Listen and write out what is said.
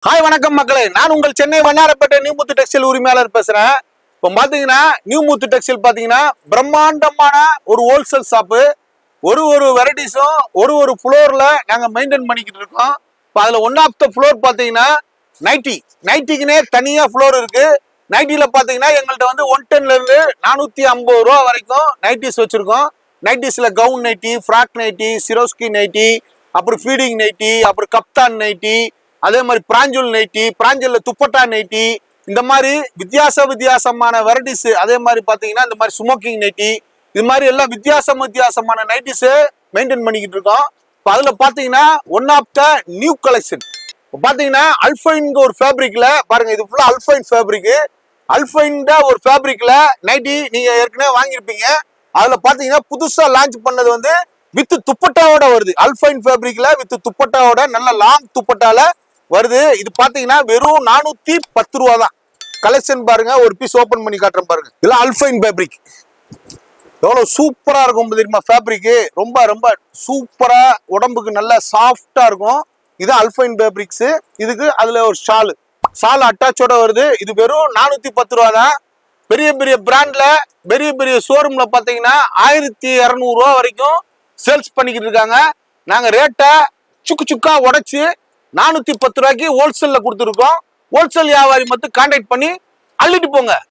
Hi வணக்கம் மக்களே, நான் உங்கள் சென்னை வண்ணாரப்பேட்டை நியூ முத்து டெக்ஸ்டைல் உரிமையாளர் பேசுறேன். இப்போ பாத்தீங்கன்னா நியூ முத்து டெக்ஸ்டைல் பாத்தீங்கன்னா பிரம்மாண்டமான ஒரு ஹோல்சேல் ஷாப்பு. ஒரு வெரைட்டிஸும் ஒரு ஃப்ளோர்ல நாங்க மெயின்டைன் பண்ணிக்கிட்டு இருக்கோம். இப்போ அதுல ஒன் ஆஃப் த ஃப்ளோர் பாத்தீங்கன்னா நைட்டிக்குனே தனியா ஃப்ளோர் இருக்கு. நைட்டில பாத்தீங்கன்னா எங்கள்கிட்ட வந்து 110ல இருந்து 450 ரூபா வரைக்கும் நைட்டிஸ் வச்சிருக்கோம். நைட்டிஸ்ல gown nightie, frock nightie, சிரோஸ்கி nightie, அப்புறம் ஃபீடிங் நைட்டி, அப்புறம் கப்தான் நைட்டி, அதே மாதிரி பிராஞ்சல் நைட்டி, பிராஞ்சல்ல துப்பட்டா நைட்டி, இந்த மாதிரி வித்தியாசமான வெரைட்டிஸ். அதே மாதிரி பாத்தீங்கன்னா இந்த மாதிரி ஸ்மோக்கிங் நைட்டி, இது மாதிரி எல்லாம் வித்தியாசமான நைட்டிஸ் மெயின்டைன் பண்ணிக்கிட்டு இருக்கோம். இப்போ அதுல பாத்தீங்கன்னா one of the new collection பாத்தீங்கன்னா அல்பைன் ஒரு ஃபேப்ரிக்ல பாருங்க. இது ஃபுல்லா அல்பைன் ஃபேப்ரிக். அல்பைன் ஒரு ஃபேப்ரிக்ல நைட்டி நீங்க ஏற்கனவே வாங்கியிருப்பீங்க. அதுல பாத்தீங்கன்னா புதுசா லான்ச் பண்ணது வந்து வித் துப்பட்டாவோட வருது. அல்பைன் ஃபேப்ரிக்ல வித் துப்பட்டாவோட நல்ல லாங் துப்பட்டால வருது. இது பாத்தீங்கன்னா வெறும் 410 ரூபா தான். கலெக்ஷன் பாருங்க, ஒரு பீஸ் ஓபன் பண்ணி காட்டுறேன் பாருங்க. இதெல்லாம் அல்பைன் ஃபேப்ரிக் எவ்வளவு சூப்பரா இருக்கும் தெரியுமா? ஃபேப்ரிக் ரொம்ப சூப்பரா, உடம்புக்கு நல்ல சாஃப்டா இருக்கும். இது அல்பைன் ஃபேப்ரிக்ஸ். இதுக்கு அதுல ஒரு ஷால் அட்டாச்சோட வருது. இது வெறும் 410 ரூபா தான். பெரிய பிராண்ட்ல பெரிய ஷோரூம்ல பாத்தீங்கன்னா 1200 ரூபா வரைக்கும் சேல்ஸ் பண்ணிக்கிட்டு இருக்காங்க. நாங்க ரேட்டை சுக்கா உடைச்சு 410 ரூபாய்க்கு ஹோல்சேல்ல கொடுத்துருக்கோம். ஹோல்சேல் வியாபாரி மட்டும் கான்டாக்ட் பண்ணி அள்ளிட்டு போங்க.